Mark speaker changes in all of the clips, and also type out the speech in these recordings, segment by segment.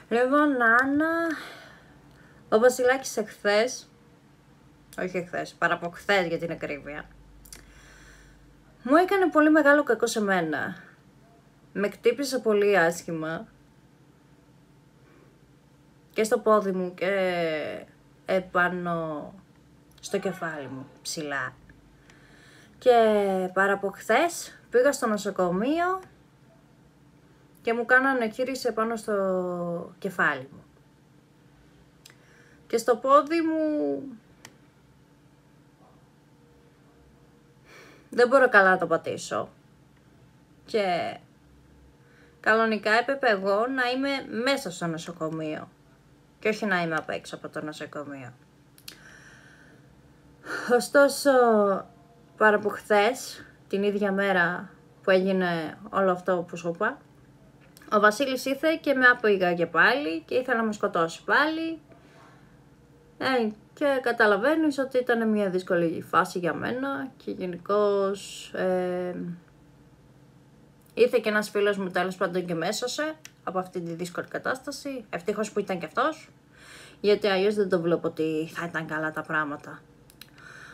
Speaker 1: Λοιπόν, Άννα, ο Βασιλάκης εχθές, όχι εχθές, παραποχθές για την ακρίβεια, μου έκανε πολύ μεγάλο κακό σε μένα. Με κτύπησε πολύ άσχημα και στο πόδι μου και επάνω στο κεφάλι μου ψηλά. Και παραποχθές πήγα στο νοσοκομείο και μου κάνανε χείριση επάνω στο κεφάλι μου. Και στο πόδι μου δεν μπορώ καλά να το πατήσω. Και κανονικά έπρεπε εγώ να είμαι μέσα στο νοσοκομείο και όχι να είμαι απ' έξω από το νοσοκομείο. Ωστόσο, παραποχθές, την ίδια μέρα που έγινε όλο αυτό που σου είπα, ο Βασίλης ήρθε και με άπηγα και πάλι και ήθελε να με σκοτώσει πάλι. Και καταλαβαίνεις ότι ήταν μια δύσκολη φάση για μένα και γενικώς ήρθε και ένας φίλος μου τέλος πάντων και με έσωσε από αυτή τη δύσκολη κατάσταση. Ευτυχώς που ήταν και αυτός, γιατί αλλιώς δεν το βλέπω ότι θα ήταν καλά τα πράγματα.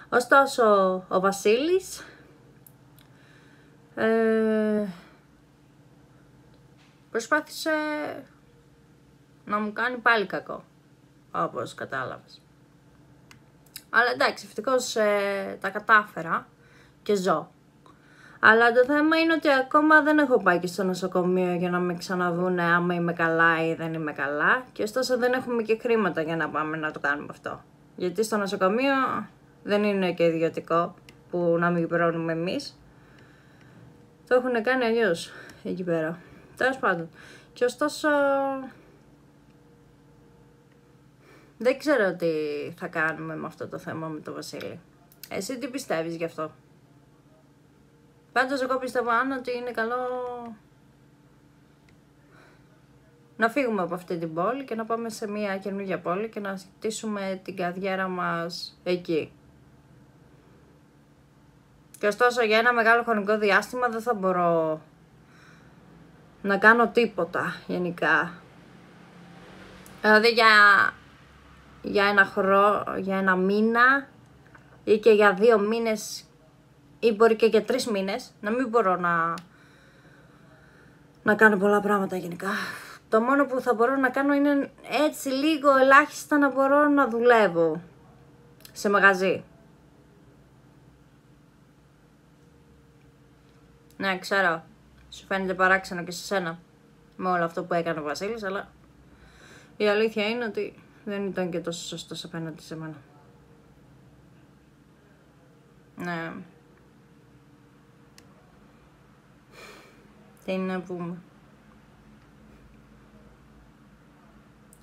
Speaker 1: Ωστόσο, ο Βασίλης προσπάθησε να μου κάνει πάλι κακό, όπως κατάλαβες. Αλλά εντάξει, ευτυχώς τα κατάφερα και ζω. Αλλά το θέμα είναι ότι ακόμα δεν έχω πάει και στο νοσοκομείο για να με ξαναδούνε άμα είμαι καλά ή δεν είμαι καλά. Και ωστόσο δεν έχουμε και χρήματα για να πάμε να το κάνουμε αυτό. Γιατί στο νοσοκομείο δεν είναι και ιδιωτικό που να μην πληρώνουμε εμείς. Το έχουν κάνει αλλιώς εκεί πέρα. Τέλος πάντων. Και ωστόσο δεν ξέρω τι θα κάνουμε με αυτό το θέμα με τον Βασίλη. Εσύ τι πιστεύεις γι' αυτό? Πάντως εγώ πιστεύω, Άννα, ότι είναι καλό να φύγουμε από αυτή την πόλη και να πάμε σε μια καινούργια πόλη και να στήσουμε την καριέρα μας εκεί. Και ωστόσο για ένα μεγάλο χρονικό διάστημα δεν θα μπορώ να κάνω τίποτα γενικά. Δηλαδή για ένα μήνα ή και για 2 μήνες ή μπορεί και για 3 μήνες να μην μπορώ να κάνω πολλά πράγματα γενικά. Το μόνο που θα μπορώ να κάνω είναι έτσι λίγο ελάχιστα να μπορώ να δουλεύω σε μαγαζί. Ναι, ξέρω, σου φαίνεται παράξενο και σε σένα με όλο αυτό που έκανε ο Βασίλης, αλλά η αλήθεια είναι ότι δεν ήταν και τόσο σωστός απέναντι σε μένα. Ναι. Τι είναι να πούμε.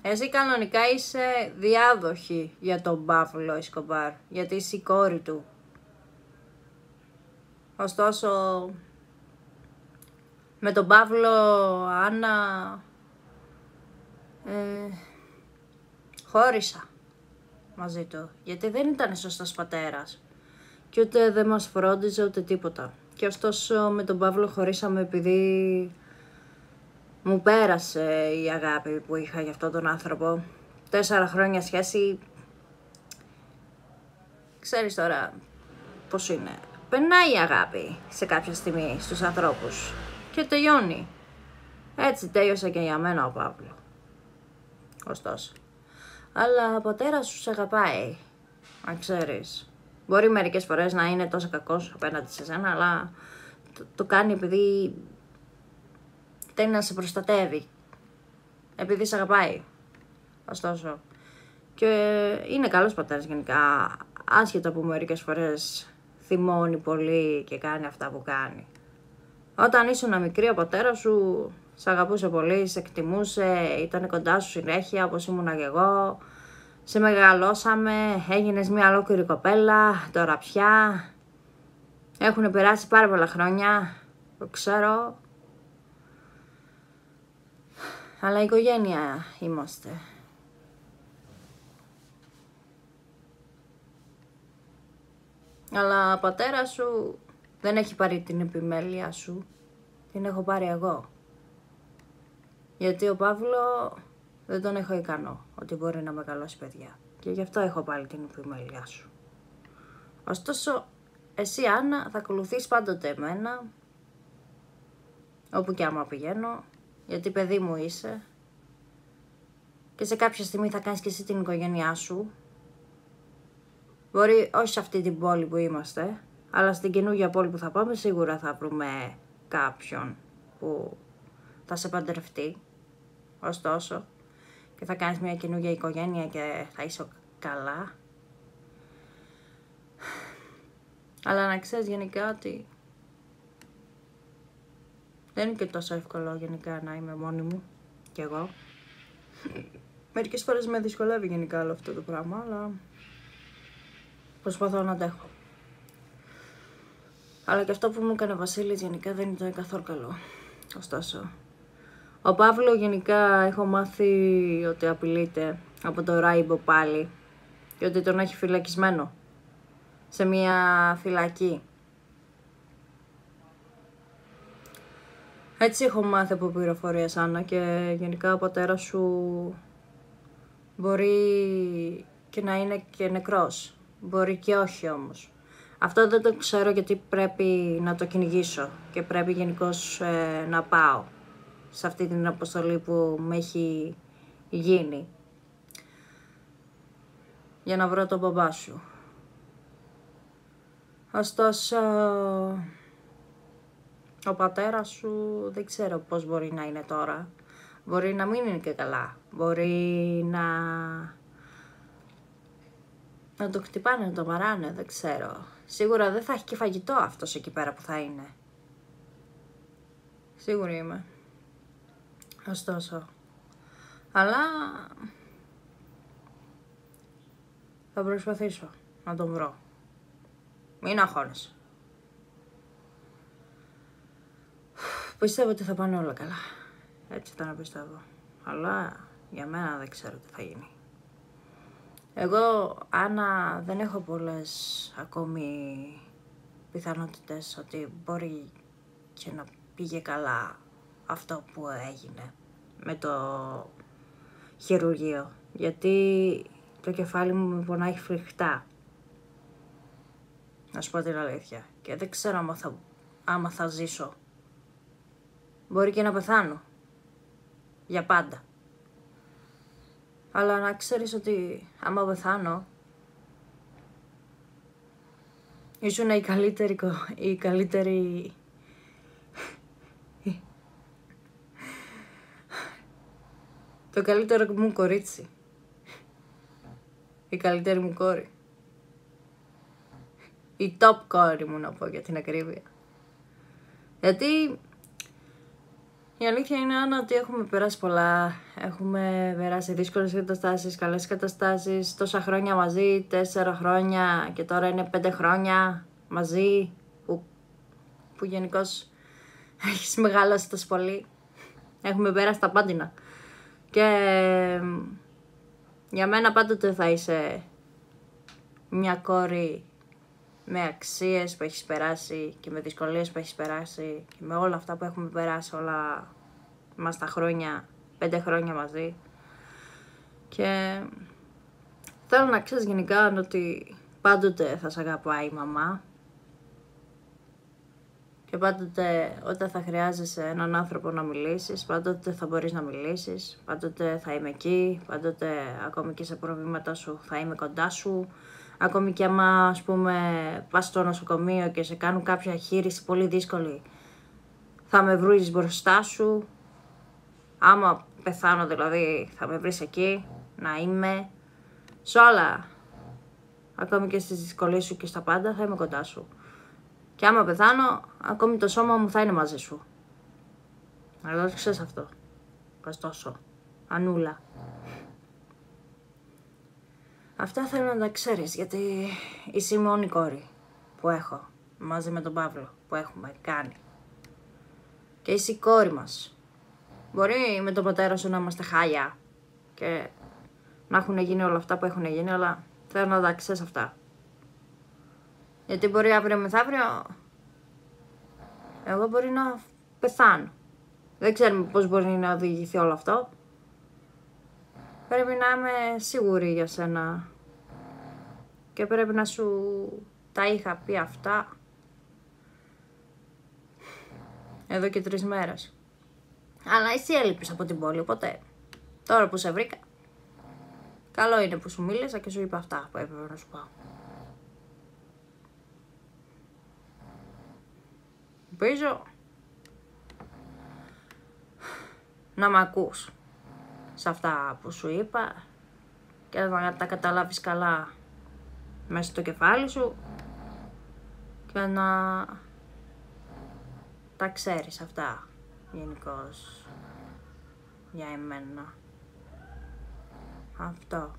Speaker 1: Εσύ κανονικά είσαι διάδοχη για τον Παύλο Εσκομπάρ, γιατί είσαι η κόρη του. Ωστόσο, με τον Παύλο, Άννα, χώρισα μαζί του, γιατί δεν ήταν σωστός πατέρας και ούτε δεν μας φρόντιζε ούτε τίποτα. Και ωστόσο με τον Παύλο χωρίσαμε επειδή μου πέρασε η αγάπη που είχα για αυτόν τον άνθρωπο. 4 χρόνια σχέση, ξέρεις τώρα πώς είναι. Περνάει η αγάπη σε κάποια στιγμή στους ανθρώπους και τελειώνει. Έτσι τέλειωσε και για μένα ο Παύλο. Ωστόσο. Αλλά ο πατέρας σου σε αγαπάει, αν ξέρεις. Μπορεί μερικές φορές να είναι τόσο κακός απέναντι σε σένα, αλλά το κάνει επειδή θέλει να σε προστατεύει. Επειδή σε αγαπάει. Ωστόσο. Και είναι καλός πατέρας γενικά, άσχετα που μερικές φορές θυμώνει πολύ και κάνει αυτά που κάνει. Όταν ήσουν μικρή, ο πατέρας σου σε αγαπούσε πολύ, σε εκτιμούσε, ήταν κοντά σου συνέχεια όπως ήμουνα και εγώ. Σε μεγαλώσαμε, έγινες μια ολόκληρη κοπέλα, τώρα πια. Έχουν περάσει πάρα πολλά χρόνια, το ξέρω. Αλλά οικογένεια είμαστε. Αλλά ο πατέρας σου δεν έχει πάρει την επιμέλεια σου, την έχω πάρει εγώ. Γιατί ο Παύλο δεν τον έχω ικανό ότι μπορεί να μεγαλώσει παιδιά. Και γι' αυτό έχω πάλι την επιμέλειά σου. Ωστόσο, εσύ Άννα θα ακολουθείς πάντοτε εμένα, όπου και άμα πηγαίνω, γιατί παιδί μου είσαι και σε κάποια στιγμή θα κάνεις και εσύ την οικογένειά σου. Μπορεί όχι σε αυτή την πόλη που είμαστε, αλλά στην καινούργια πόλη που θα πάμε σίγουρα θα βρούμε κάποιον που θα σε παντρευτεί. Ωστόσο, και θα κάνεις μια καινούργια οικογένεια και θα είσαι καλά. Αλλά να ξέρεις γενικά ότι δεν είναι και τόσο εύκολο γενικά να είμαι μόνη μου κι εγώ. Μερικές φορές με δυσκολεύει γενικά όλο αυτό το πράγμα, αλλά προσπαθώ να αντέχω. Αλλά και αυτό που μου έκανε ο Βασίλης γενικά δεν ήταν καθόλου καλό. Ωστόσο, ο Παύλο γενικά έχω μάθει ότι απειλείται από το Ράιμπο πάλι και ότι τον έχει φυλακισμένο σε μια φυλακή. Έτσι έχω μάθει από πληροφορίες, Άννα, και γενικά ο πατέρας σου μπορεί και να είναι και νεκρός. Μπορεί και όχι όμως. Αυτό δεν το ξέρω γιατί πρέπει να το κυνηγήσω και πρέπει γενικώς να πάω σε αυτή την αποστολή που με έχει γίνει για να βρω τον μπαμπά σου. Ωστόσο, ο πατέρας σου δεν ξέρω πώς μπορεί να είναι τώρα. Μπορεί να μην είναι και καλά. Μπορεί να το χτυπάνε, να το μαράνε, δεν ξέρω. Σίγουρα δεν θα έχει και φαγητό αυτός εκεί πέρα που θα είναι. Σίγουρη είμαι. Ωστόσο. Αλλά θα προσπαθήσω να τον βρω. Μην αγχώνεσαι. Πιστεύω ότι θα πάνε όλα καλά. Έτσι θα να πιστεύω. Αλλά για μένα δεν ξέρω τι θα γίνει. Εγώ, Άννα, δεν έχω πολλές ακόμη πιθανότητες ότι μπορεί και να πήγε καλά αυτό που έγινε με το χειρουργείο. Γιατί το κεφάλι μου με πονάει φρικτά. Να σου πω την αλήθεια. Και δεν ξέρω άμα θα ζήσω. Μπορεί και να πεθάνω. Για πάντα. Αλλά να ξέρεις ότι άμα πεθάνω, ήσουν η καλύτερη το καλύτερο μου κορίτσι. Η καλύτερη μου κόρη. Η top κόρη μου, να πω για την ακρίβεια. Γιατί η αλήθεια είναι, Άννα, ότι έχουμε περάσει πολλά. Έχουμε περάσει δύσκολες καταστάσεις, καλές καταστάσεις, τόσα χρόνια μαζί, 4 χρόνια και τώρα είναι 5 χρόνια μαζί, που γενικώς έχεις μεγαλώσει τόσο πολύ. Έχουμε περάσει τα πάντινα. Και για μένα πάντοτε θα είσαι μια κόρη με αξίες που έχεις περάσει και με δυσκολίες που έχεις περάσει και με όλα αυτά που έχουμε περάσει όλα μας τα χρόνια, 5 χρόνια μαζί. Και θέλω να ξέρεις γενικά ότι πάντοτε θα σε αγαπάει η μαμά και πάντοτε όταν θα χρειάζεσαι έναν άνθρωπο να μιλήσεις, πάντοτε θα μπορείς να μιλήσεις, πάντοτε θα είμαι εκεί, πάντοτε ακόμη και σε προβλήματα σου θα είμαι κοντά σου. Ακόμη και άμα, ας πούμε, πας στο νοσοκομείο και σε κάνουν κάποια χείριση πολύ δύσκολη, θα με βρεις μπροστά σου. Άμα πεθάνω δηλαδή, θα με βρεις εκεί, να είμαι. Σε όλα, ακόμη και στις δυσκολίες σου και στα πάντα, θα είμαι κοντά σου. Και άμα πεθάνω, ακόμη το σώμα μου θα είναι μαζί σου. Αλλά το ξέρεις αυτό. Ωστόσο, Ανούλα. Αυτά θέλω να τα ξέρεις, γιατί είσαι η μόνη κόρη που έχω, μαζί με τον Παύλο, που έχουμε κάνει. Και είσαι η κόρη μας. Μπορεί με τον πατέρα σου να είμαστε χάλια και να έχουν γίνει όλα αυτά που έχουν γίνει, αλλά θέλω να τα ξέρεις αυτά. Γιατί μπορεί αύριο μεθαύριο εγώ μπορεί να πεθάνω. Δεν ξέρουμε πώς μπορεί να οδηγηθεί όλο αυτό. Πρέπει να είμαι σίγουρη για σένα και πρέπει να σου τα είχα πει αυτά εδώ και 3 μέρες. Αλλά εσύ έλειπες από την πόλη, οπότε τώρα που σε βρήκα, καλό είναι που σου μίλησα και σου είπα αυτά που έπρεπε να σου πω. Ελπίζω να μ' ακούς σε αυτά που σου είπα και να τα καταλάβεις καλά μέσα στο κεφάλι σου και να τα ξέρεις αυτά γενικώς για εμένα. Αυτό.